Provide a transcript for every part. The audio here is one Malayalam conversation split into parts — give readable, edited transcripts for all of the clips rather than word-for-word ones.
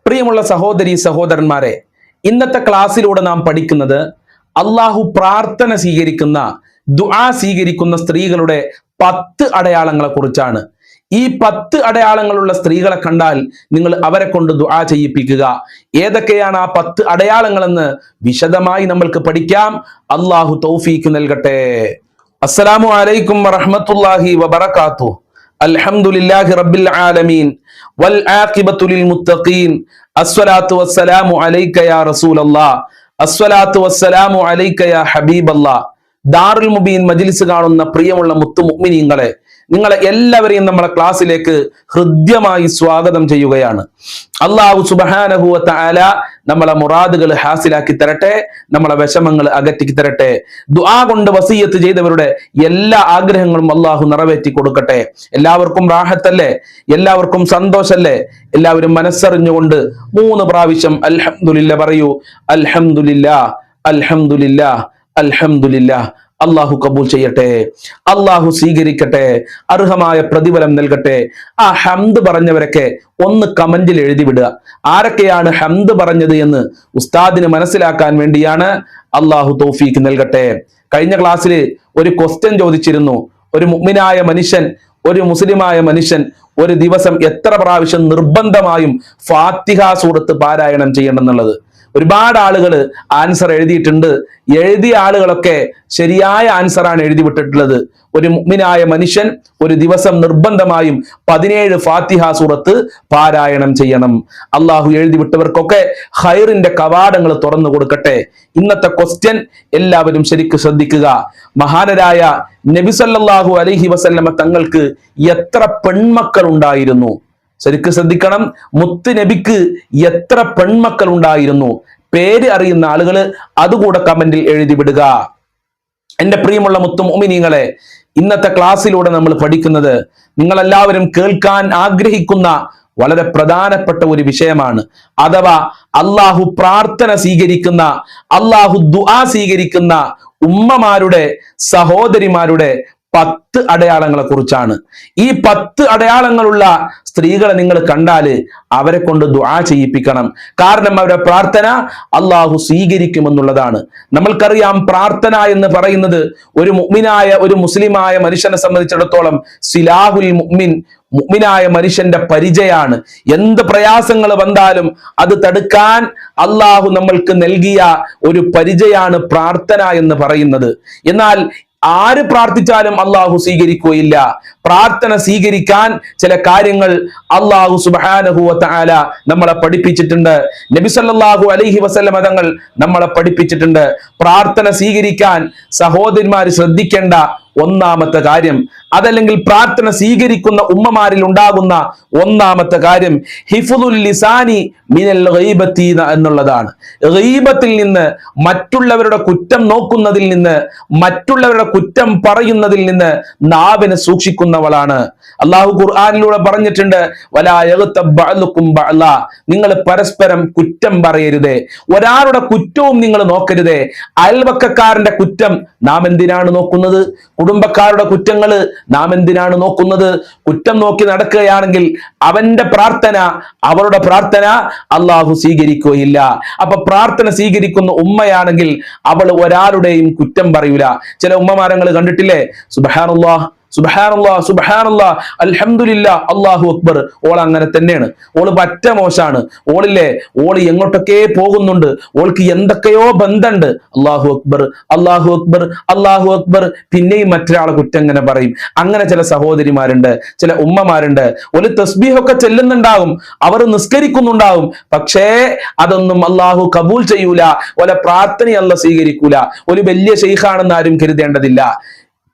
പ്രിയമുള്ള സഹോദരി സഹോദരന്മാരെ, ഇന്നത്തെ ക്ലാസ്സിലൂടെ നാം പഠിക്കുന്നത് അള്ളാഹു പ്രാർത്ഥന സ്വീകരിക്കുന്ന, ദുആ സ്വീകരിക്കുന്ന സ്ത്രീകളുടെ 10 അടയാളങ്ങളെ കുറിച്ചാണ്. ഈ 10 അടയാളങ്ങളുള്ള സ്ത്രീകളെ കണ്ടാൽ നിങ്ങൾ അവരെ കൊണ്ട് ദുആ ചെയ്യിപ്പിക്കുക. ഏതൊക്കെയാണ് ആ 10 അടയാളങ്ങളെന്ന് വിശദമായി നമ്മൾക്ക് പഠിക്കാം. അള്ളാഹു തൗഫീഖ് നൽകട്ടെ. അസ്സലാമു അലൈക്കും വറഹ്മത്തുള്ളാഹി വബറകാതുഹു. അൽഹംദുലില്ലാഹി റബ്ബിൽ ആലമീൻ വൽ ആഖിബത്തു ലിൽ മുത്തഖീൻ. അസ്സലാത്തു വസ്സലാമു അലൈക യാ റസൂലല്ലാഹ്. അസ്സലാത്തു വസ്സലാമു അലൈക യാ ഹബീബല്ലാഹ്. ദാറുൽ മുബീൻ മജ്ലിസ് കാണുന്ന പ്രിയമുള്ള മുത്തു മുഅ്മിനീങ്ങളെ, നിങ്ങളെ എല്ലാവരെയും നമ്മളെ ക്ലാസ്സിലേക്ക് ഹൃദ്യമായി സ്വാഗതം ചെയ്യുകയാണ്. അല്ലാഹു സുബ്ഹാനഹു വ തആല നമ്മളെ മുറാദുകൾ ഹാസിലാക്കി തരട്ടെ, നമ്മളെ വിഷമങ്ങൾ അകറ്റി തരട്ടെ. ദുആ കൊണ്ട് വസിയത്ത് ചെയ്തവരുടെ എല്ലാ ആഗ്രഹങ്ങളും അല്ലാഹു നിറവേറ്റി കൊടുക്കട്ടെ. എല്ലാവർക്കും റാഹത്തല്ലേ? എല്ലാവർക്കും സന്തോഷല്ലേ? എല്ലാവരും മനസ്സറിഞ്ഞുകൊണ്ട് 3 പ്രാവശ്യം അൽഹംദുലില്ലാ പറയൂ. അൽഹംദുലില്ലാ, അൽഹംദുലില്ലാ, അൽഹംദുലില്ലാ. അള്ളാഹു കബൂൽ ചെയ്യട്ടെ, അള്ളാഹു സ്വീകരിക്കട്ടെ, അർഹമായ പ്രതിഫലം നൽകട്ടെ. ആ ഹംദ് പറഞ്ഞവരൊക്കെ ഒന്ന് കമന്റിൽ എഴുതി വിടുക. ആരൊക്കെയാണ് ഹംദ് പറഞ്ഞത് എന്ന് ഉസ്താദിന് മനസ്സിലാക്കാൻ വേണ്ടിയാണ്. അള്ളാഹു തൗഫീഖ് നൽകട്ടെ. കഴിഞ്ഞ ക്ലാസ്സിൽ ഒരു ക്വസ്റ്റ്യൻ ചോദിച്ചിരുന്നു. ഒരു മുഅ്മിനായ മനുഷ്യൻ, ഒരു മുസ്ലിമായ മനുഷ്യൻ ഒരു ദിവസം എത്ര പ്രാവശ്യം നിർബന്ധമായും ഫാത്തിഹ സൂറത്ത് പാരായണം ചെയ്യണം എന്നുള്ളത്. ഒരുപാട് ആളുകൾ ആൻസർ എഴുതിയിട്ടുണ്ട്. എഴുതിയ ആളുകളൊക്കെ ശരിയായ ആൻസറാണ് എഴുതി വിട്ടിട്ടുള്ളത്. ഒരു മുഅ്മിനായ മനുഷ്യൻ ഒരു ദിവസം നിർബന്ധമായും 17 ഫാത്തിഹ സൂറത്ത് പാരായണം ചെയ്യണം. അള്ളാഹു എഴുതി വിട്ടവർക്കൊക്കെ ഖൈറിന്റെ കവാടങ്ങൾ തുറന്നു കൊടുക്കട്ടെ. ഇന്നത്തെ ക്വസ്റ്റ്യൻ എല്ലാവരും ശരിക്കും ശ്രദ്ധിക്കുക. മഹാനരായ നബി സല്ലല്ലാഹു അലൈഹി വസല്ലമ തങ്ങൾക്ക് എത്ര പെൺമക്കൾ ഉണ്ടായിരുന്നു? ശരിക്കും ശ്രദ്ധിക്കണം. മുത്ത് നബിക്ക് എത്ര പെൺമക്കൾ ഉണ്ടായിരുന്നു? പേര് അറിയുന്ന ആളുകൾ അതുകൂടെ കമന്റിൽ എഴുതി വിടുക. എന്റെ പ്രിയമുള്ള മുത്തു മുഅ്മിനീങ്ങളെ, ഇന്നത്തെ ക്ലാസ്സിലൂടെ നമ്മൾ പഠിക്കുന്നത് നിങ്ങളെല്ലാവരും കേൾക്കാൻ ആഗ്രഹിക്കുന്ന വളരെ പ്രധാനപ്പെട്ട ഒരു വിഷയമാണ്. അഥവാ അള്ളാഹു പ്രാർത്ഥന സ്വീകരിക്കുന്ന, അള്ളാഹു ദുആ സ്വീകരിക്കുന്ന ഉമ്മമാരുടെ, സഹോദരിമാരുടെ 10 അടയാളങ്ങളെ കുറിച്ചാണ്. ഈ 10 അടയാളങ്ങളുള്ള സ്ത്രീകളെ നിങ്ങൾ കണ്ടാല് അവരെ കൊണ്ട് ദുആ ചെയ്യിപ്പിക്കണം. കാരണം അവരുടെ പ്രാർത്ഥന അള്ളാഹു സ്വീകരിക്കുമെന്നുള്ളതാണ്. നമ്മൾക്കറിയാം, പ്രാർത്ഥന എന്ന് പറയുന്നത് ഒരു മുഅ്മിനായ, ഒരു മുസ്ലിമായ മനുഷ്യനെ സംബന്ധിച്ചിടത്തോളം സിലാഹുൽ മുഅ്മിൻ, മുഅ്മിനായ മനുഷ്യന്റെ പരിചയാണ്. എന്ത് പ്രയാസങ്ങൾ വന്നാലും അത് തടുക്കാൻ അള്ളാഹു നമ്മൾക്ക് നൽകിയ ഒരു പരിചയാണ് പ്രാർത്ഥന എന്ന് പറയുന്നത്. എന്നാൽ ആര് പ്രാർത്ഥിച്ചാലും അള്ളാഹു സ്വീകരിക്കുകയില്ല. പ്രാർത്ഥന സ്വീകരിക്കാൻ ചില കാര്യങ്ങൾ അള്ളാഹു സുബ്ഹാനഹു വ തആല നമ്മളെ പഠിപ്പിച്ചിട്ടുണ്ട്. നബി സല്ലല്ലാഹു അലൈഹി വസല്ലമ തങ്ങൾ നമ്മളെ പഠിപ്പിച്ചിട്ടുണ്ട്. പ്രാർത്ഥന സ്വീകരിക്കാൻ സഹോദരന്മാർ ശ്രദ്ധിക്കേണ്ട ഒന്നാമത്തെ കാര്യം, അതല്ലെങ്കിൽ പ്രാർത്ഥന സ്വീകരിക്കുന്ന ഉമ്മമാരിൽ ഉണ്ടാകുന്ന ഒന്നാമത്തെ കാര്യം ഹിഫ്ദുൽ ലിസാനി മിനൽ ഗൈബത്തി എന്നുള്ളതാണ്. ഗൈബത്തിൽ നിന്ന്, മറ്റുള്ളവരുടെ കുറ്റം നോക്കുന്നതിൽ നിന്ന്, മറ്റുള്ളവരുടെ കുറ്റം പറയുന്നതിൽ നിന്ന് നാവിനെ സൂക്ഷിക്കുന്നവളാണ്. അള്ളാഹു ഖുർആനിലൂടെ പറഞ്ഞിട്ടുണ്ട്, വലാ യഗ്തബ് ബഅ്ലുകും ബഅ്ലാ, നിങ്ങൾ പരസ്പരം കുറ്റം പറയരുതേ, ഒരാളുടെ കുറ്റവും നിങ്ങൾ നോക്കരുതേ. അയൽവക്കക്കാരന്റെ കുറ്റം നാം എന്തിനാണ് നോക്കുന്നത്? കുടുംബക്കാരുടെ കുറ്റങ്ങൾ നാം എന്തിനാണ് നോക്കുന്നത്? കുറ്റം നോക്കി നടക്കുകയാണെങ്കിൽ അവന്റെ പ്രാർത്ഥന, അവരുടെ പ്രാർത്ഥന അള്ളാഹു സ്വീകരിക്കുകയില്ല. അപ്പൊ പ്രാർത്ഥന സ്വീകരിക്കുന്ന ഉമ്മയാണെങ്കിൽ അവൾ ഒരാളുടെയും കുറ്റം പറയൂല. ചില ഉമ്മമാരങ്ങൾ കണ്ടിട്ടില്ലേ, സുബ്ഹാനല്ലാഹ് സുബ്ഹാനല്ലാഹ് സുബ്ഹാനല്ലാഹ് അൽഹംദുലില്ലാ അല്ലാഹു അക്ബർ. ഓൾ അങ്ങനെ തന്നെയാണ്. ഓള് പറ്റ മോശാണ്. ഓളില്ലേ, ഓള് എങ്ങോട്ടൊക്കെ പോകുന്നുണ്ട്, ഓൾക്ക് എന്തൊക്കെയോ ബന്ധമുണ്ട്. അല്ലാഹു അക്ബർ, അല്ലാഹു അക്ബർ, അല്ലാഹു അക്ബർ. പിന്നെയും മറ്റൊരാളെ കുറ്റം ഇങ്ങനെ പറയും. അങ്ങനെ ചില സഹോദരിമാരുണ്ട്, ചില ഉമ്മമാരുണ്ട്. ഒരു തസ്ബീഹൊക്കെ ചെല്ലുന്നുണ്ടാവും, അവർ നിസ്കരിക്കുന്നുണ്ടാവും, പക്ഷേ അതൊന്നും അല്ലാഹു കബൂൽ ചെയ്യൂല. ഓലെ പ്രാർത്ഥന അല്ലാഹു സ്വീകരിക്കൂല. ഒരു വലിയ ശൈഖാണെന്ന് ആരും കരുതേണ്ടതില്ല.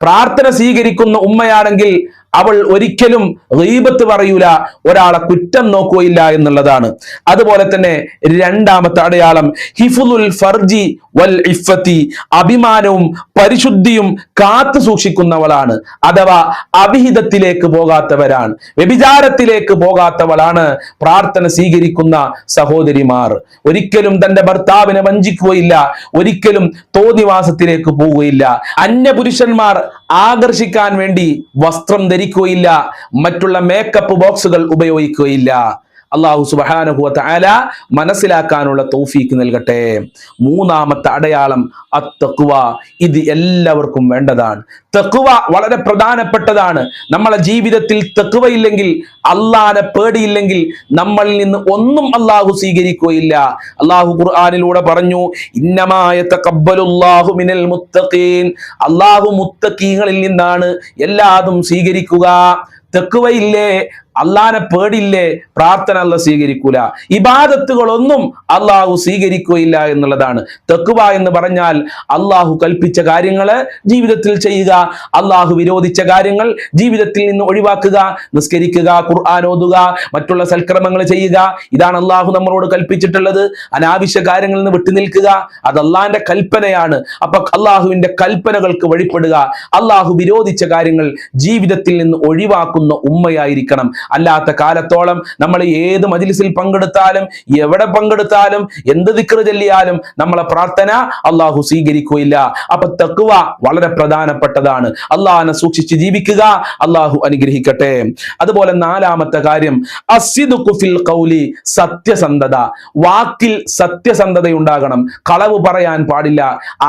പ്രാർത്ഥന സ്വീകരിക്കുന്ന ഉമ്മയാണെങ്കിൽ അവൾ ഒരിക്കലും ഗീബത്ത് പറയൂല, ഒരാളെ കുറ്റം നോക്കുകയില്ല എന്നുള്ളതാണ്. അതുപോലെ തന്നെ രണ്ടാമത്തെ അടയാളം ഹിഫ്ദുൽ ഫർജി വൽ ഇഫ്ഫത്തി, അഭിമാനവും പരിശുദ്ധിയും കാത്തു സൂക്ഷിക്കുന്നവളാണ്. അഥവാ അവിഹിതത്തിലേക്ക് പോകാത്തവരാണ്, വ്യഭിചാരത്തിലേക്ക് പോകാത്തവളാണ് പ്രാർത്ഥന സ്വീകരിക്കുന്ന സഹോദരിമാർ. ഒരിക്കലും തന്റെ ഭർത്താവിനെ വഞ്ചിക്കുകയില്ല, ഒരിക്കലും തോന്നിവാസത്തിലേക്ക് പോവുകയില്ല. അന്യപുരുഷന്മാർ ആകർഷിക്കാൻ വേണ്ടി വസ്ത്രം ധരിക്കുകയില്ല, മറ്റുള്ള മേക്കപ്പ് ബോക്സുകൾ ഉപയോഗിക്കുകയില്ല. അല്ലാഹു സുബ്ഹാനഹു വ തആല മനസ്സിലാക്കാനുള്ള തൗഫീക്ക് നൽകട്ടെ. മൂന്നാമത്തെ അടയാളം അത്തഖ്വ. ഇത് എല്ലാവർക്കും വേണ്ടതാണ്. തഖ്വ വളരെ പ്രധാനപ്പെട്ടതാണ്. നമ്മളെ ജീവിതത്തിൽ തഖ്വ ഇല്ലെങ്കിൽ, അല്ലാഹനെ പേടിയില്ലെങ്കിൽ നമ്മളിൽ നിന്ന് ഒന്നും അല്ലാഹു സ്വീകരിക്കുകയില്ല. അല്ലാഹു ഖുർആനിലൂടെ പറഞ്ഞു, ഇന്നമാ യതഖബ്ബലുല്ലാഹു മിനൽ മുത്തഖീൻ. അല്ലാഹു മുത്തഖീങ്ങളിൽ നിന്നാണ് എല്ലാതും സ്വീകരിക്കുക. തഖ്വയില്ലേ, അള്ളാനെ പേടില്ലേ, പ്രാർത്ഥന അല്ലാഹു സ്വീകരിക്കൂല. ഇബാദത്തുകളൊന്നും അള്ളാഹു സ്വീകരിക്കുകയില്ല എന്നുള്ളതാണ്. തഖ്വ എന്ന് പറഞ്ഞാൽ അള്ളാഹു കൽപ്പിച്ച കാര്യങ്ങള് ജീവിതത്തിൽ ചെയ്യുക, അള്ളാഹു വിരോധിച്ച കാര്യങ്ങൾ ജീവിതത്തിൽ നിന്ന് ഒഴിവാക്കുക, നിസ്കരിക്കുക, ഖുർആൻ ഓതുക, മറ്റുള്ള സൽക്രമങ്ങൾ ചെയ്യുക. ഇതാണ് അള്ളാഹു നമ്മളോട് കൽപ്പിച്ചിട്ടുള്ളത്. അനാവശ്യ കാര്യങ്ങളിൽ നിന്ന് വിട്ടുനിൽക്കുക, അത് അള്ളാഹിന്റെ കൽപ്പനയാണ്. അപ്പൊ അള്ളാഹുവിന്റെ കൽപ്പനകൾക്ക് വഴിപ്പെടുക, അള്ളാഹു വിരോധിച്ച കാര്യങ്ങൾ ജീവിതത്തിൽ നിന്ന് ഒഴിവാക്കുന്ന ഉമ്മയായിരിക്കണം. അല്ലാത്ത കാലത്തോളം നമ്മൾ ഏത് മജ്‌ലിസിൽ പങ്കെടുത്താലും, എവിടെ പങ്കെടുത്താലും, എന്ത് ദിക്ർ ചൊല്ലിയാലും നമ്മളെ പ്രാർത്ഥന അള്ളാഹു സ്വീകരിക്കുകയില്ല. അപ്പൊ തഖ്വ വളരെ പ്രധാനപ്പെട്ടതാണ്. അള്ളാഹനെ സൂക്ഷിച്ച് ജീവിക്കുക. അള്ളാഹു അനുഗ്രഹിക്കട്ടെ. അതുപോലെ നാലാമത്തെ കാര്യം അസ്സിദ്ഖു ഫിൽ ഖൗലി. സത്യസന്ധത. വാക്കിൽ സത്യസന്ധത ഉണ്ടാകണം. കളവ് പറയാൻ പാടില്ല.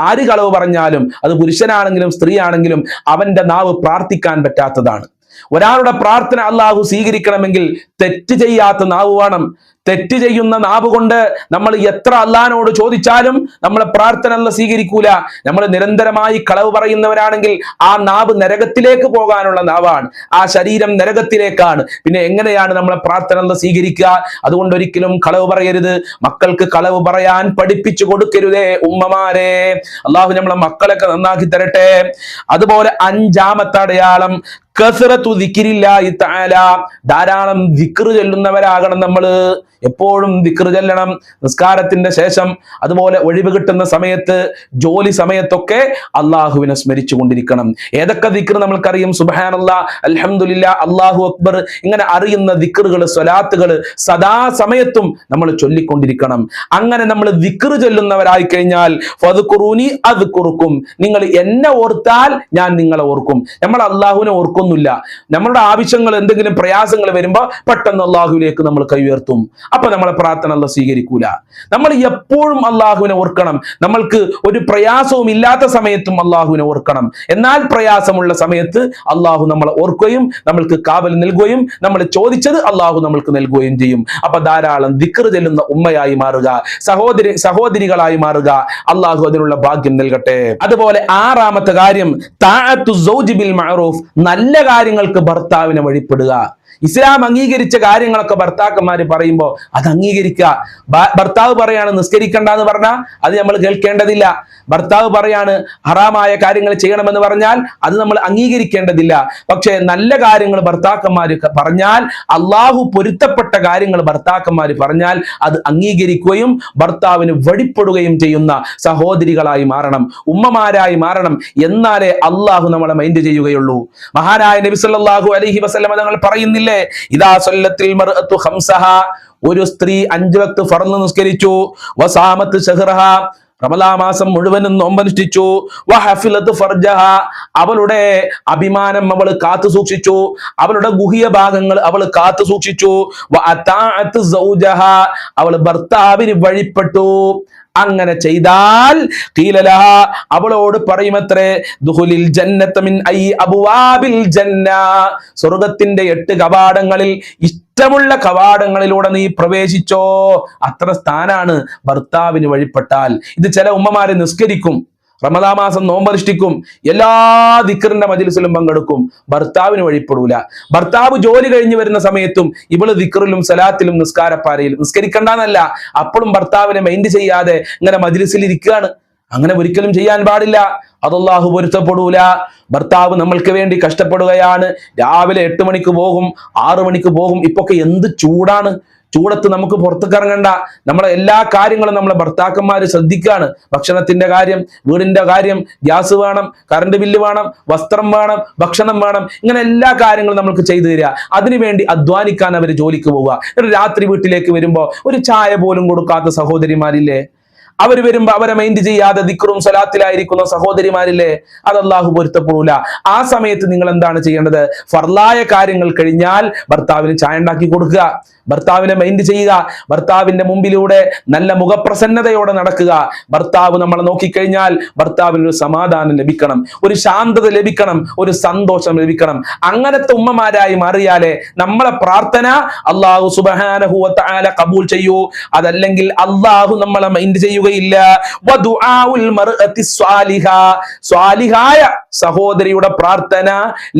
ആര് കളവ് പറഞ്ഞാലും, അത് പുരുഷനാണെങ്കിലും സ്ത്രീ ആണെങ്കിലും, അവന്റെ നാവ് പ്രാർത്ഥിക്കാൻ പറ്റാത്തതാണ്. ഒരാളുടെ പ്രാർത്ഥന അള്ളാഹു സ്വീകരിക്കണമെങ്കിൽ തെറ്റ് ചെയ്യാത്ത നാവ് വേണം. തെറ്റ് ചെയ്യുന്ന നാവ് കൊണ്ട് നമ്മൾ എത്ര അള്ളാഹിനോട് ചോദിച്ചാലും നമ്മളെ പ്രാർത്ഥന അല്ലാഹു സ്വീകരിക്കൂല. നമ്മൾ നിരന്തരമായി കളവ് പറയുന്നവരാണെങ്കിൽ ആ നാവ് നരകത്തിലേക്ക് പോകാനുള്ള നാവാണ്. ആ ശരീരം നരകത്തിലേക്കാണ്. പിന്നെ എങ്ങനെയാണ് നമ്മളെ പ്രാർത്ഥന അല്ലാഹു സ്വീകരിക്കുക? അതുകൊണ്ട് ഒരിക്കലും കളവ് പറയരുത്. മക്കൾക്ക് കളവ് പറയാൻ പഠിപ്പിച്ചു കൊടുക്കരുതേ ഉമ്മമാരെ. അള്ളാഹു നമ്മളെ മക്കളൊക്കെ നന്നാക്കി തരട്ടെ. അതുപോലെ അഞ്ചാമത്തെ അടയാളം കസ്റത്തു ദിക്രില്ലാഹി തആല. ധാരാളം ദിക്ർ ചൊല്ലുന്നവരാകണം നമ്മൾ. എപ്പോഴും ദിക്ർ ചൊല്ലണം. നിസ്കാരത്തിന്റെ ശേഷം, അതുപോലെ ഒഴിവ് കിട്ടുന്ന സമയത്ത്, ജോലി സമയത്തൊക്കെ അള്ളാഹുവിനെ സ്മരിച്ചു കൊണ്ടിരിക്കണം. ഏതൊക്കെ ദിക്ർ നമ്മൾക്കറിയും? സുബ്ഹാനല്ലാഹ്, അൽഹംദുലില്ലാഹ്, അല്ലാഹു അക്ബർ, ഇങ്ങനെ അറിയുന്ന ദിക്റുകൾ, സ്വലാത്തുകൾ സദാസമയത്തും നമ്മൾ ചൊല്ലിക്കൊണ്ടിരിക്കണം. അങ്ങനെ നമ്മൾ ദിക്ർ ചൊല്ലുന്നവരായി കഴിഞ്ഞാൽ ഫദ്കുറൂനി അദ്കുറുക്കും. നിങ്ങൾ എന്നെ ഓർത്താൽ ഞാൻ നിങ്ങളെ ഓർക്കും. നമ്മൾ അള്ളാഹുവിനെ ഓർക്കുന്നില്ല. നമ്മളുടെ ആവശ്യങ്ങൾ, എന്തെങ്കിലും പ്രയാസങ്ങൾ വരുമ്പോ പെട്ടെന്ന് അള്ളാഹുവിലേക്ക് നമ്മൾ കൈ ഉയർത്തും. അപ്പൊ നമ്മളെ പ്രാർത്ഥന അല്ലാഹു സ്വീകരിക്കൂല. നമ്മൾ എപ്പോഴും അള്ളാഹുവിനെ ഓർക്കണം. നമ്മൾക്ക് ഒരു പ്രയാസവും ഇല്ലാത്ത സമയത്തും അള്ളാഹുവിനെ ഓർക്കണം. എന്നാൽ പ്രയാസമുള്ള സമയത്ത് അള്ളാഹു നമ്മളെ ഓർക്കുകയും നമ്മൾക്ക് കാവൽ നൽകുകയും നമ്മൾ ചോദിച്ചത് അള്ളാഹു നമ്മൾക്ക് നൽകുകയും ചെയ്യും. അപ്പൊ ധാരാളം ദിക്ർ ചൊല്ലുന്ന ഉമ്മയായി മാറുക, സഹോദരികളായി മാറുക. അള്ളാഹു അതിനുള്ള ഭാഗ്യം നൽകട്ടെ. അതുപോലെ ആറാമത്തെ കാര്യം തഅത്തു സൗജി ബിൽ മഅറൂഫ്. നല്ല കാര്യങ്ങൾക്ക് ഭർത്താവിനെ വഴിപ്പെടുക. ഇസ്ലാം അംഗീകരിച്ച കാര്യങ്ങളൊക്കെ ഭർത്താക്കന്മാര് പറയുമ്പോൾ അത് അംഗീകരിക്കുക. ഭർത്താവ് പറയാണ് നിസ്കരിക്കണ്ട എന്ന് പറഞ്ഞാൽ അത് നമ്മൾ കേൾക്കേണ്ടതില്ല. ഭർത്താവ് പറയാണ് ഹറാമായ കാര്യങ്ങൾ ചെയ്യണമെന്ന് പറഞ്ഞാൽ അത് നമ്മൾ അംഗീകരിക്കേണ്ടതില്ല. പക്ഷേ നല്ല കാര്യങ്ങൾ ഭർത്താക്കന്മാര് പറഞ്ഞാൽ, അള്ളാഹു പൊരുത്തപ്പെട്ട കാര്യങ്ങൾ ഭർത്താക്കന്മാര് പറഞ്ഞാൽ അത് അംഗീകരിക്കുകയും ഭർത്താവിന് വഴിപ്പെടുകയും ചെയ്യുന്ന സഹോദരികളായി മാറണം, ഉമ്മമാരായി മാറണം. എന്നാലേ അള്ളാഹു നമ്മളെ മൈൻഡ് ചെയ്യുകയുള്ളൂ. മഹാനായ നബി സല്ലല്ലാഹു അലൈഹി വസല്ലം തങ്ങൾ പറയുന്നില്ല, ഇദാ സല്ലത്തിൽ മർഅതു ഖംസഹ. ഒരു സ്ത്രീ 5 വക്ത് ഫർള് നിസ്കരിച്ചു, വസാമത്ത് ശഹ്റഹ, റമളാൻ മാസം മുഴുവനും നോമ്പനുഷ്ഠിച്ചു, വഹഫിലത് ഫർജഹ, അവളുടെ അഭിമാനം അവൾ കാത്തു സൂക്ഷിച്ചു, അവളുടെ ഗുഹ്യ ഭാഗങ്ങൾ അവൾ കാത്തു സൂക്ഷിച്ചു, വഅതാഅത് സൗജഹ, അവൾ ഭർത്താവിന് വഴിപ്പെട്ടു. അങ്ങനെ ചെയ്താൽ ഖീലലഹ, അവളോട് പറയുമത്രേ, ദുഖുലിൽ ജന്നത മിൻ ഐ അബ്വാബിൽ ജന്ന, സ്വർഗ്ഗത്തിന്റെ 8 കവാടങ്ങളിൽ ഇഷ്ടമുള്ള കവാടങ്ങളിലൂടെ നീ പ്രവേശിച്ചോ. അത്ര സ്ഥാനാണ് ഭർത്താവിന് വഴിപ്പെട്ടാൽ. ഇത് ചില ഉമ്മമാരെ നിസ്കരിക്കും, റമളാൻ മാസം നോമ്പനുഷ്ഠിക്കും, എല്ലാ ദിക്റിന്റെ മജ്‌ലിസിലും പങ്കെടുക്കും, ഭർത്താവിന് വഴിപ്പെടൂല. ഭർത്താവ് ജോലി കഴിഞ്ഞ് വരുന്ന സമയത്തും ഇവള് ദിക്റിലും സലാത്തിലും നിസ്കാരപ്പാരയിലും, നിസ്കരിക്കണ്ടെന്നല്ല, അപ്പോഴും ഭർത്താവിനെ മൈൻഡ് ചെയ്യാതെ ഇങ്ങനെ മജ്‌ലിസിൽ ഇരിക്കുകയാണ്. അങ്ങനെ ഒരിക്കലും ചെയ്യാൻ പാടില്ല. അത് അല്ലാഹു പൊരുത്തപ്പെടൂല. ഭർത്താവ് നമ്മൾക്ക് വേണ്ടി കഷ്ടപ്പെടുകയാണ്. രാവിലെ 8 മണിക്ക് പോകും, 6 മണിക്ക് പോകും. ഇപ്പൊക്കെ എന്ത് ചൂടാണ്. ചൂടത്ത് നമുക്ക് പുറത്തേക്ക് ഇറങ്ങണ്ട. നമ്മളെ എല്ലാ കാര്യങ്ങളും നമ്മളെ ഭർത്താക്കന്മാര് ശ്രദ്ധിക്കുകയാണ്. ഭക്ഷണത്തിന്റെ കാര്യം, വീടിന്റെ കാര്യം, ഗ്യാസ് വേണം, കറണ്ട് ബില്ല് വേണം, വസ്ത്രം വേണം, ഭക്ഷണം വേണം, ഇങ്ങനെ എല്ലാ കാര്യങ്ങളും നമ്മൾക്ക് ചെയ്തു തരിക. അതിനുവേണ്ടി അധ്വാനിക്കാൻ അവർ ജോലിക്ക് പോവുക. രാത്രി വീട്ടിലേക്ക് വരുമ്പോ ഒരു ചായ പോലും കൊടുക്കാത്ത സഹോദരിമാരില്ലേ? അവർ വരുമ്പോ അവരെ മൈൻഡ് ചെയ്യാതെ ദിക്റും സ്വലാത്തിലായിരിക്കുന്ന സഹോദരിമാരില്ലേ, അത് അല്ലാഹു പൊരുത്തപ്പെടൂല. ആ സമയത്ത് നിങ്ങൾ എന്താണ് ചെയ്യേണ്ടത്? ഫർലായ കാര്യങ്ങൾ കഴിഞ്ഞാൽ ഭർത്താവിന് ചായ ഉണ്ടാക്കി കൊടുക്കുക, ഭർത്താവിനെ മൈൻഡ് ചെയ്യുക, ഭർത്താവിന്റെ മുമ്പിലൂടെ നല്ല മുഖപ്രസന്നതയോടെ നടക്കുക. ഭർത്താവ് നമ്മളെ നോക്കിക്കഴിഞ്ഞാൽ ഭർത്താവിന് ഒരു സമാധാനം ലഭിക്കണം, ഒരു ശാന്തത ലഭിക്കണം, ഒരു സന്തോഷം ലഭിക്കണം. അങ്ങനത്തെ ഉമ്മമാരായി മാറിയാലേ നമ്മളെ പ്രാർത്ഥന അല്ലാഹു സുബ്ഹാനഹു വ തആല ഖബൂൽ ചെയ്യൂ. അതല്ലെങ്കിൽ അല്ലാഹു നമ്മളെ മൈൻഡ് ചെയ്യുകയില്ല. വദുആഉൽ മർഅത്തി സ്വാലിഹ, സ്വാലിഹായ സഹോദരിയുടെ പ്രാർത്ഥന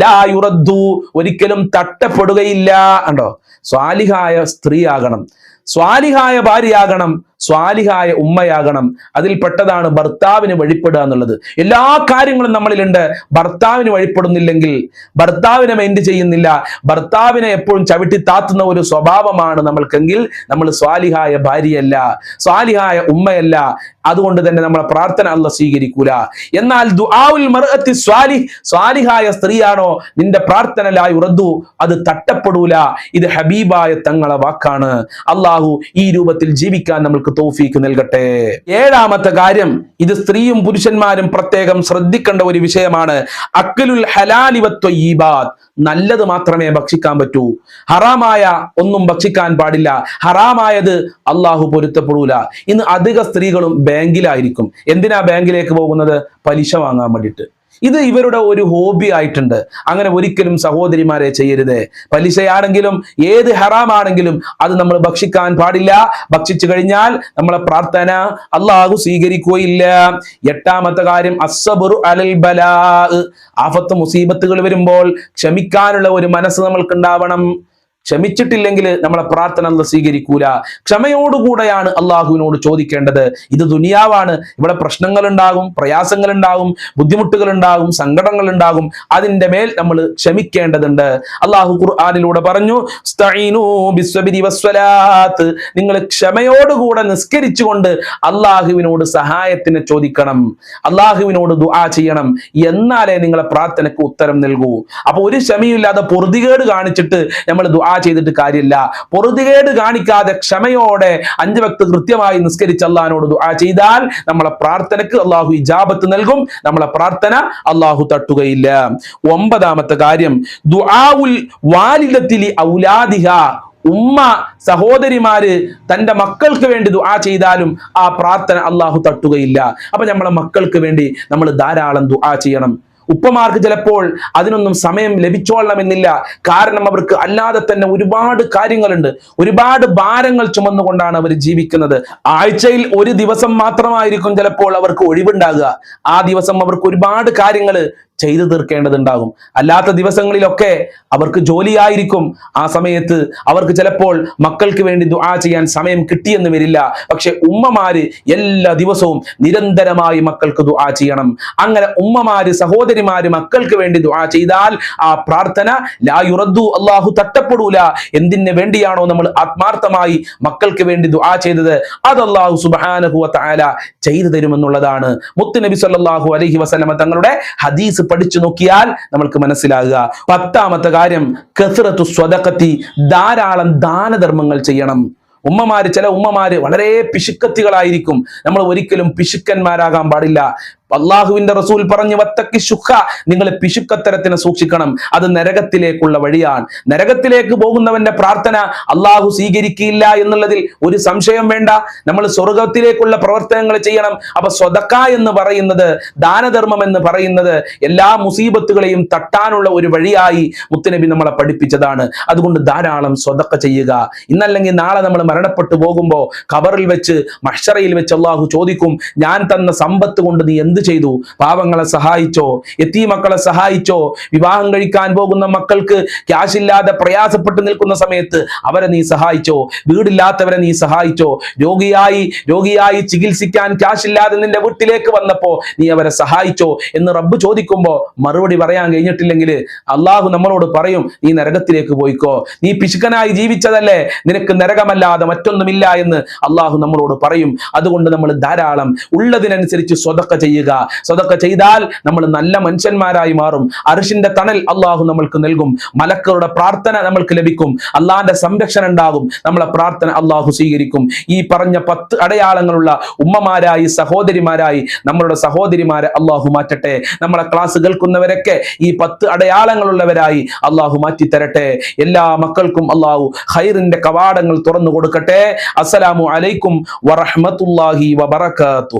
ലാ യുറദ്ദു, ഒരിക്കലും തട്ടപ്പെടുകയില്ല. കണ്ടോ, സ്വാലിഹായ സ്ത്രീയാകണം, സ്വാലിഹായ ഭാര്യയാകണം, സ്വാലിഹായ ഉമ്മയാകണം. അതിൽ പെട്ടതാണ് ഭർത്താവിന് വഴിപ്പെടുക എന്നുള്ളത്. എല്ലാ കാര്യങ്ങളും നമ്മളിലുണ്ട്. ഭർത്താവിന് വഴിപ്പെടുന്നില്ലെങ്കിൽ, ഭർത്താവിനെ മൈൻഡ് ചെയ്യുന്നില്ല, ഭർത്താവിനെ എപ്പോഴും ചവിട്ടി താത്തുന്ന ഒരു സ്വഭാവമാണ് നമ്മൾക്കെങ്കിൽ നമ്മൾ സ്വാലിഹായ ഭാര്യയല്ല, സ്വാലിഹായ ഉമ്മയല്ല. അതുകൊണ്ട് തന്നെ നമ്മളെ പ്രാർത്ഥന അല്ലാഹു സ്വീകരിക്കൂല. എന്നാൽ ദുആഉൽ മർഅത്തി സ്വാലിഹ്, സ്വാലിഹായ സ്ത്രീയാണോ നിന്റെ പ്രാർത്ഥന ലാ യുറദ്ദു, അത് തട്ടപ്പെടൂല. ഇത് ഹബീബായ തങ്ങളെ വാക്കാണ്. അല്ലാഹു ഈ രൂപത്തിൽ ജീവിക്കാൻ നമ്മൾക്ക് തൗഫീക്ക് നൽകട്ടെ. ഏഴാമത്തെ കാര്യം, ഇത് സ്ത്രീയും പുരുഷന്മാരും പ്രത്യേകം ശ്രദ്ധിക്കേണ്ട ഒരു വിഷയമാണ്. അക്ലുൽ ഹലാലി വത്വയ്യിബാത്ത്, നല്ലത് മാത്രമേ ഭക്ഷിക്കാൻ പറ്റൂ, ഹറാമായ ഒന്നും ഭക്ഷിക്കാൻ പാടില്ല. ഹറാമായത് അല്ലാഹു പൊരുത്തപ്പെടൂല. ഇന്ന് അധിക സ്ത്രീകളും ബാങ്കിലായിരിക്കും. എന്തിനാ ബാങ്കിലേക്ക് പോകുന്നത്? പലിശ വാങ്ങാൻ വേണ്ടിയിട്ട്. ഇത് ഇവരുടെ ഒരു ഹോബി ആയിട്ടുണ്ട്. അങ്ങനെ ഒരിക്കലും സഹോദരിമാരെ ചെയ്യരുത്. പലിശയാണെങ്കിലും ഏത് ഹറാമാണെങ്കിലും അത് നമ്മൾ ഭക്ഷിക്കാൻ പാടില്ല. ഭക്ഷിച്ചു കഴിഞ്ഞാൽ നമ്മളെ പ്രാർത്ഥന അല്ലാഹു സ്വീകരിക്കുകയില്ല. എട്ടാമത്തെ കാര്യം, അസ്സബ്റു അലൽ ബലാ, ആഫത്ത് മുസീബത്തുകൾ വരുമ്പോൾ ക്ഷമിക്കാനുള്ള ഒരു മനസ്സ് നമ്മൾക്ക് ഉണ്ടാവണം. ക്ഷമിച്ചിട്ടില്ലെങ്കിൽ നമ്മളെ പ്രാർത്ഥന അല്ലാഹു സ്വീകരിക്കൂല. ക്ഷമയോടുകൂടെയാണ് അള്ളാഹുവിനോട് ചോദിക്കേണ്ടത്. ഇത് ദുനിയാവാണ്, ഇവിടെ പ്രശ്നങ്ങൾ ഉണ്ടാകും, പ്രയാസങ്ങൾ ഉണ്ടാകും, ബുദ്ധിമുട്ടുകൾ ഉണ്ടാകും, സങ്കടങ്ങൾ ഉണ്ടാകും. അതിന്റെ മേൽ നമ്മൾ ക്ഷമിക്കേണ്ടതുണ്ട്. അള്ളാഹു ഖുർആനിലൂടെ പറഞ്ഞു, ഇസ്തഈനൂ ബിസ്സബ്രി വസ്സലാത്ത്, നിങ്ങൾ ക്ഷമയോടുകൂടെ നിസ്കരിച്ചുകൊണ്ട് അള്ളാഹുവിനോട് സഹായത്തിന് ചോദിക്കണം, അള്ളാഹുവിനോട് ദുആ ചെയ്യണം. എന്നാലേ നിങ്ങളെ പ്രാർത്ഥനയ്ക്ക് ഉത്തരം നൽകൂ. അപ്പൊ ഒരു ക്ഷമയില്ലാതെ പൊറുതികേട് കാണിച്ചിട്ട് നമ്മൾ ദുആ ചെയ്തിട്ട് കാര്യമില്ല. പൊറുതികേട് കാണിക്കാതെ ക്ഷമയോടെ 5 വക്ത് കൃത്യമായി നിസ്കരിച്ച് അല്ലാഹുവിനോട് ദുആ ചെയ്താൽ നമ്മളെ പ്രാർത്ഥനയ്ക്ക് അല്ലാഹു ഇജാബത്ത് നൽകും, നമ്മളെ പ്രാർത്ഥന അല്ലാഹു തട്ടുകയില്ല. 9ാമത്തെ കാര്യം, ദുആഉൽ വാലിദത്തി ലി ഔലാദിഹ, ഉമ്മ സഹോദരിമാര് തന്റെ മക്കൾക്ക് വേണ്ടി ദുആ ചെയ്താലും ആ പ്രാർത്ഥന അല്ലാഹു തട്ടുകയില്ല. അപ്പൊ നമ്മളെ മക്കൾക്ക് വേണ്ടി നമ്മൾ ധാരാളം ദുആ ചെയ്യണം. ഉപ്പമാർക്ക് ചിലപ്പോൾ അതിനൊന്നും സമയം ലഭിച്ചോളണമെന്നില്ല. കാരണം അവർക്ക് അല്ലാതെ തന്നെ ഒരുപാട് കാര്യങ്ങളുണ്ട്, ഒരുപാട് ഭാരങ്ങൾ ചുമന്നുകൊണ്ടാണ് അവർ ജീവിക്കുന്നത്. ആഴ്ചയിൽ ഒരു ദിവസം മാത്രമായിരിക്കും ചിലപ്പോൾ അവർക്ക് ഒഴിവുണ്ടാകുക. ആ ദിവസം അവർക്ക് ഒരുപാട് കാര്യങ്ങൾ ചെയ്തു തീർക്കേണ്ടതുണ്ടാകും. അല്ലാത്ത ദിവസങ്ങളിലൊക്കെ അവർക്ക് ജോലിയായിരിക്കും. ആ സമയത്ത് അവർക്ക് ചിലപ്പോൾ മക്കൾക്ക് വേണ്ടി ദുആ ചെയ്യാൻ സമയം കിട്ടിയെന്ന് വരില്ല. പക്ഷെ ഉമ്മമാര് എല്ലാ ദിവസവും നിരന്തരമായി മക്കൾക്ക് ദുആ ചെയ്യണം. അങ്ങനെ ഉമ്മമാര് സഹോദരിമാര് മക്കൾക്ക് വേണ്ടി ദുആ ചെയ്താൽ ആ പ്രാർത്ഥന ലാ യുറദ്ദു, അല്ലാഹു തട്ടപ്പെടൂല. എന്തിനു വേണ്ടിയാണോ നമ്മൾ ആത്മാർത്ഥമായി മക്കൾക്ക് വേണ്ടി ദുആ ചെയ്തത് അത് അല്ലാഹു സുബ്ഹാനഹു വ തആല ചെയ്തു തരുമെന്നുള്ളതാണ് മുത്തുനബി സല്ലല്ലാഹു അലൈഹി വസല്ലമ തങ്ങളുടെ ഹദീസ് പഠിച്ചു നോക്കിയാൽ നമ്മൾക്ക് മനസ്സിലാകുക. 10ാമത്തെ കാര്യം, കസ്റത്തു സ്വദഖത്തി, ധാരാളം ദാനധർമ്മങ്ങൾ ചെയ്യണം. ചില ഉമ്മമാര് വളരെ പിശുക്കത്തികളായിരിക്കും. നമ്മൾ ഒരിക്കലും പിശുക്കന്മാരാകാൻ പാടില്ല. അള്ളാഹുവിന്റെ റസൂൽ പറഞ്ഞു, വത്തക്കി ശുഖ, നിങ്ങൾ പിശുക്കത്തരത്തിനെ സൂക്ഷിക്കണം, അത് നരകത്തിലേക്കുള്ള വഴിയാണ്. നരകത്തിലേക്ക് പോകുന്നവന്റെ പ്രാർത്ഥന അള്ളാഹു സ്വീകരിക്കില്ല എന്നുള്ളതിൽ ഒരു സംശയം വേണ്ട. നമ്മൾ സ്വർഗത്തിലേക്കുള്ള പ്രവർത്തനങ്ങൾ ചെയ്യണം. അപ്പൊ സ്വദഖ എന്ന് പറയുന്നത്, ദാനധർമ്മം എന്ന് പറയുന്നത് എല്ലാ മുസീബത്തുകളെയും തട്ടാനുള്ള ഒരു വഴിയായി മുത്തുനബി നമ്മളെ പഠിപ്പിച്ചതാണ്. അതുകൊണ്ട് ധാരാളം സ്വദഖ ചെയ്യുക. ഇന്നല്ലെങ്കിൽ നാളെ നമ്മൾ മരണപ്പെട്ടു പോകുമ്പോ ഖബറിൽ വെച്ച്, മഹ്ശറയിൽ വെച്ച് അള്ളാഹു ചോദിക്കും, ഞാൻ തന്ന സമ്പത്ത് കൊണ്ട് നീ എന്ത് ചെയ്തു? പാവങ്ങളെ സഹായിച്ചോ? യതീം മക്കളെ സഹായിച്ചോ? വിവാഹം കഴിക്കാൻ പോകുന്ന മക്കൾക്ക് ക്യാഷ് ഇല്ലാതെ പ്രയാസപ്പെട്ട് നിൽക്കുന്ന സമയത്ത് അവരെ നീ സഹായിച്ചോ? വീടില്ലാത്തവരെ നീ സഹായിച്ചോ? രോഗിയായി ചികിത്സിക്കാൻ ക്യാഷ് ഇല്ലാതെ നിന്റെ വീട്ടിലേക്ക് വന്നപ്പോ നീ അവരെ സഹായിച്ചോ എന്ന് റബ്ബ് ചോദിക്കുമ്പോ മറുപടി പറയാൻ കഴിഞ്ഞിട്ടില്ലെങ്കിൽ അള്ളാഹു നമ്മളോട് പറയും, നീ നരകത്തിലേക്ക് പോയിക്കോ, നീ പിശുക്കനായി ജീവിച്ചതല്ലേ, നിനക്ക് നരകമല്ലാതെ മറ്റൊന്നുമില്ല എന്ന് അള്ളാഹു നമ്മളോട് പറയും. അതുകൊണ്ട് നമ്മൾ ധാരാളം ഉള്ളതിനനുസരിച്ച് സ്വദഖ ചെയ്യുക. ചെയ്യുക. സദഖ ചെയ്താൽ നമ്മൾ നല്ല മനുഷ്യന്മാരായി മാറും. അർശിന്റെ തണൽ അള്ളാഹു നമ്മൾക്ക് നൽകും. മലക്കുകളുടെ പ്രാർത്ഥന നമ്മൾക്ക് ലഭിക്കും. അള്ളാഹിന്റെ സംരക്ഷണം ഉണ്ടാകും. നമ്മളെ പ്രാർത്ഥന അള്ളാഹു സ്വീകരിക്കും. ഈ പറഞ്ഞ 10 അടയാളങ്ങളുള്ള ഉമ്മമാരായി, സഹോദരിമാരായി നമ്മളുടെ സഹോദരിമാരെ അള്ളാഹു മാറ്റട്ടെ. നമ്മളെ ക്ലാസ് കേൾക്കുന്നവരൊക്കെ ഈ 10 അടയാളങ്ങളുള്ളവരായി അള്ളാഹു മാറ്റി തരട്ടെ. എല്ലാ മക്കൾക്കും അള്ളാഹു ഖൈറിന്റെ കവാടങ്ങൾ തുറന്നു കൊടുക്കട്ടെ. അസ്സലാമു അലൈക്കും വറഹ്മത്തുള്ളാഹി വബറകാതുഹു.